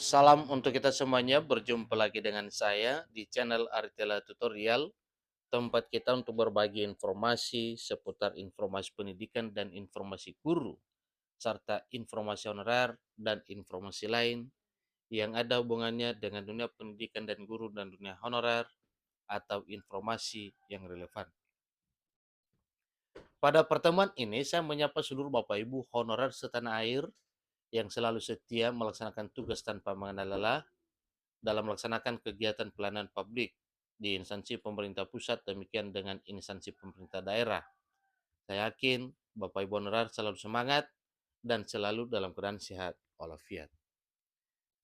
Salam untuk kita semuanya, berjumpa lagi dengan saya di channel Aritela Tutorial, tempat kita untuk berbagi informasi seputar informasi pendidikan dan informasi guru, serta informasi honorer dan informasi lain yang ada hubungannya dengan dunia pendidikan dan guru dan dunia honorer atau informasi yang relevan. Pada pertemuan ini, saya menyapa seluruh Bapak Ibu honorer setanah air yang selalu setia melaksanakan tugas tanpa mengenal lelah dalam melaksanakan kegiatan pelayanan publik di instansi pemerintah pusat, demikian dengan instansi pemerintah daerah. Saya yakin Bapak Ibu honorer selalu semangat dan selalu dalam keadaan sehat walafiat.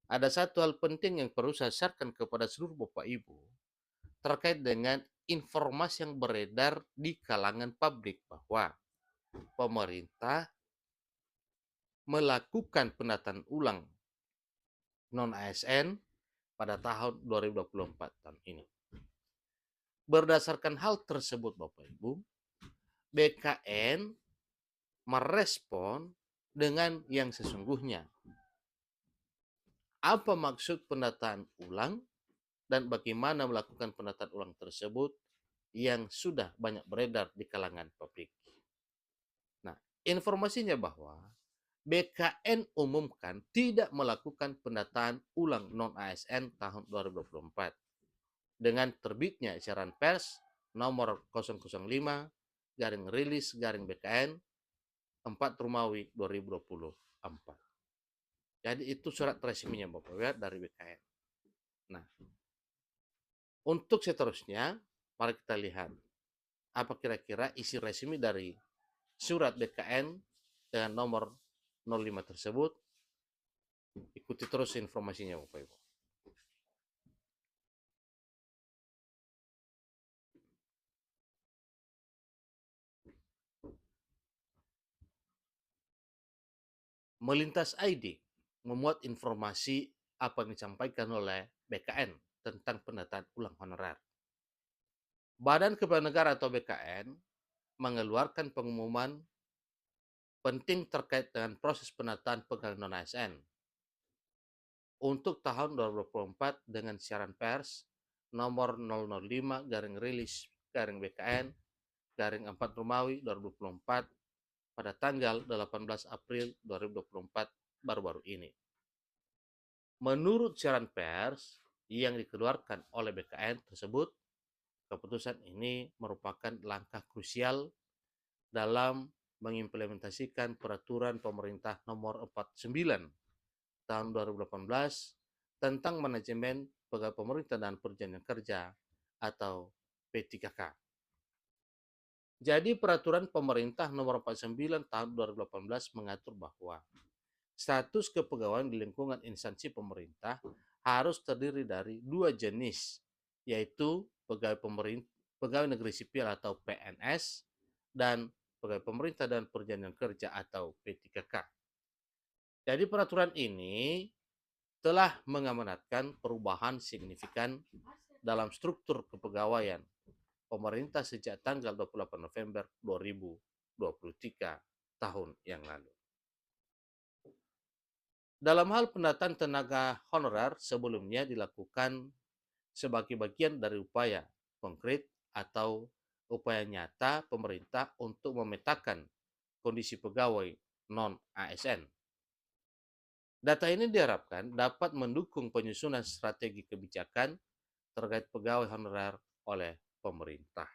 Ada satu hal penting yang perlu saya sharekan kepada seluruh Bapak Ibu terkait dengan informasi yang beredar di kalangan publik bahwa pemerintah melakukan penataan ulang non-ASN pada tahun 2024 tahun ini. Berdasarkan hal tersebut Bapak Ibu, BKN merespon dengan yang sesungguhnya. Apa maksud penataan ulang dan bagaimana melakukan penataan ulang tersebut yang sudah banyak beredar di kalangan publik. Nah, informasinya bahwa BKN umumkan tidak melakukan penataan ulang non-ASN tahun 2024 dengan terbitnya siaran pers nomor 005 garing rilis garing BKN 4 Romawi 2024. Jadi itu surat resminya Bapak ya dari BKN. Nah, untuk seterusnya mari kita lihat apa kira-kira isi resmi dari surat BKN dengan nomor 05 tersebut. Ikuti terus informasinya Bapak Ibu. Melintas ID memuat informasi apa yang disampaikan oleh BKN tentang penataan ulang honorer. Badan Kepegawaian Negara atau BKN mengeluarkan pengumuman penting terkait dengan proses penataan pegawai non-ASN untuk tahun 2024 dengan siaran pers nomor 005 garing rilis garing BKN garing 4 Romawi 2024 pada tanggal 18 April 2024 baru-baru ini. Menurut siaran pers yang dikeluarkan oleh BKN tersebut, keputusan ini merupakan langkah krusial dalam mengimplementasikan peraturan pemerintah nomor 49 tahun 2018 tentang manajemen pegawai pemerintah dan perjanjian kerja atau P3K. Jadi peraturan pemerintah nomor 49 tahun 2018 mengatur bahwa status kepegawaian di lingkungan instansi pemerintah harus terdiri dari dua jenis, yaitu pegawai pemerintah, pegawai negeri sipil atau PNS, dan pegawai pemerintah dan perjanjian kerja atau P3K. Jadi peraturan ini telah mengamanatkan perubahan signifikan dalam struktur kepegawaian pemerintah sejak tanggal 28 November 2023 tahun yang lalu. Dalam hal penataan tenaga honorer sebelumnya dilakukan sebagai bagian dari upaya konkret atau upaya nyata pemerintah untuk memetakan kondisi pegawai non-ASN. Data ini diharapkan dapat mendukung penyusunan strategi kebijakan terkait pegawai honorer oleh pemerintah.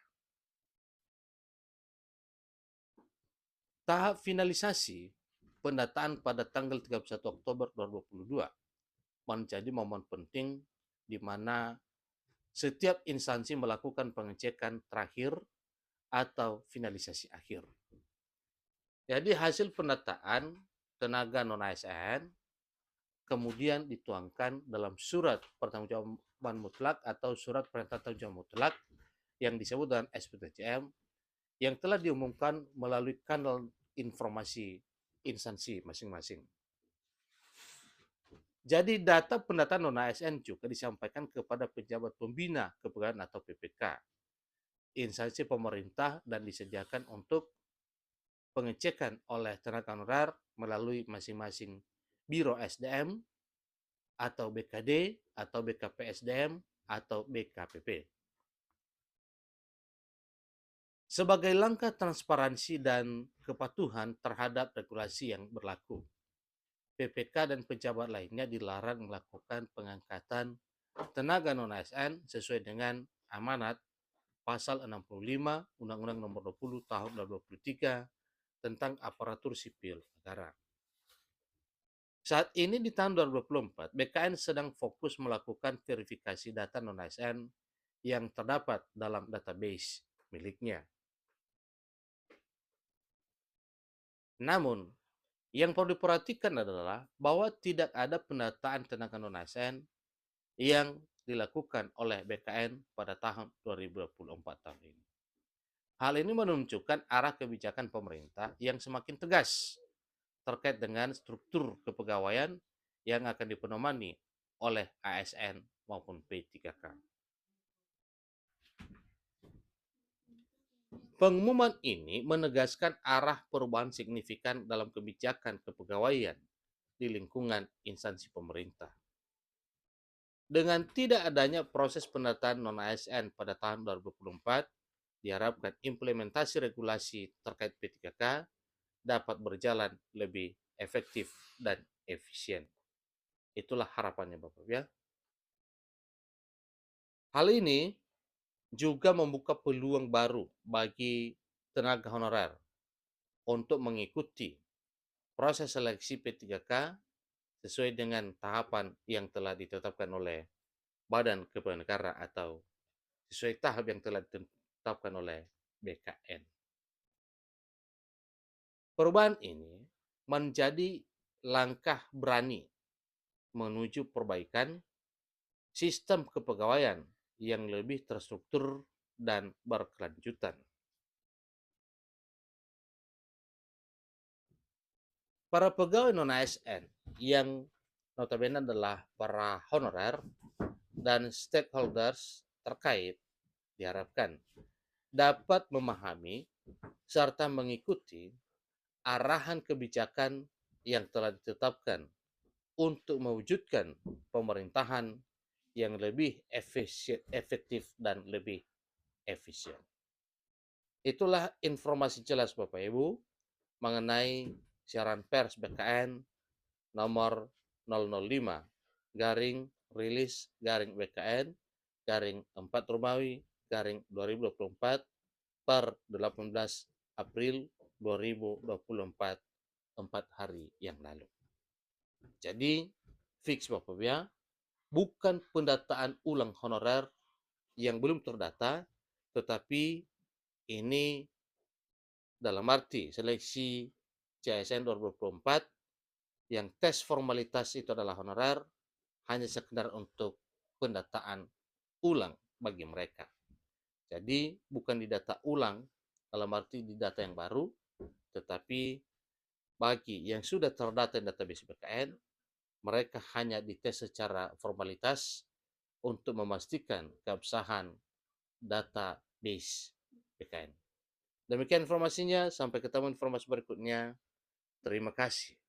Tahap finalisasi pendataan pada tanggal 31 Oktober 2022 menjadi momen penting di mana setiap instansi melakukan pengecekan terakhir atau finalisasi akhir. Jadi hasil pendataan tenaga non-ASN kemudian dituangkan dalam surat pertanggungjawaban mutlak atau surat perintah tanggung jawab mutlak yang disebut dengan SPTJM yang telah diumumkan melalui kanal informasi instansi masing-masing. Jadi data pendataan non-ASN juga disampaikan kepada pejabat pembina kepegawaian atau PPK, instansi pemerintah dan disediakan untuk pengecekan oleh tenaga honorer melalui masing-masing Biro SDM atau BKD, atau BKPSDM, atau BKPP. Sebagai langkah transparansi dan kepatuhan terhadap regulasi yang berlaku, PPK dan pejabat lainnya dilarang melakukan pengangkatan tenaga non-ASN sesuai dengan amanat pasal 65 Undang-Undang Nomor 20 Tahun 2023 tentang aparatur sipil negara. Saat ini di tahun 2024, BKN sedang fokus melakukan verifikasi data non-ASN yang terdapat dalam database miliknya. Namun, yang perlu diperhatikan adalah bahwa tidak ada pendataan tenaga non-ASN yang dilakukan oleh BKN pada tahun 2024 tahun ini. Hal ini menunjukkan arah kebijakan pemerintah yang semakin tegas terkait dengan struktur kepegawaian yang akan dipedomani oleh ASN maupun P3K. Pengumuman ini menegaskan arah perubahan signifikan dalam kebijakan kepegawaian di lingkungan instansi pemerintah. Dengan tidak adanya proses pendataan non-ASN pada tahun 2024, diharapkan implementasi regulasi terkait P3K dapat berjalan lebih efektif dan efisien. Itulah harapannya Bapak ya. Hal ini juga membuka peluang baru bagi tenaga honorer untuk mengikuti proses seleksi P3K sesuai dengan tahapan yang telah ditetapkan oleh Badan Kepegawaian Negara atau sesuai tahap yang telah ditetapkan oleh BKN. Perubahan ini menjadi langkah berani menuju perbaikan sistem kepegawaian yang lebih terstruktur dan berkelanjutan. Para pegawai non-ASN yang notabene adalah para honorer dan stakeholders terkait diharapkan dapat memahami serta mengikuti arahan kebijakan yang telah ditetapkan untuk mewujudkan pemerintahan yang lebih efektif dan lebih efisien. Itulah informasi jelas Bapak Ibu mengenai siaran pers BKN nomor 005 garing rilis garing BKN garing 4 Romawi garing 2024 per 18 April 2024 4 hari yang lalu. Jadi fix Bapak ya, bukan pendataan ulang honorer yang belum terdata, tetapi ini dalam arti seleksi CASN 2024 yang tes formalitas itu adalah honorer hanya sekedar untuk pendataan ulang bagi mereka. Jadi bukan didata ulang dalam arti di data yang baru, tetapi bagi yang sudah terdata di database BKN, mereka hanya dites secara formalitas untuk memastikan keabsahan database BKN. Demikian informasinya, sampai ketemu informasi berikutnya. Terima kasih.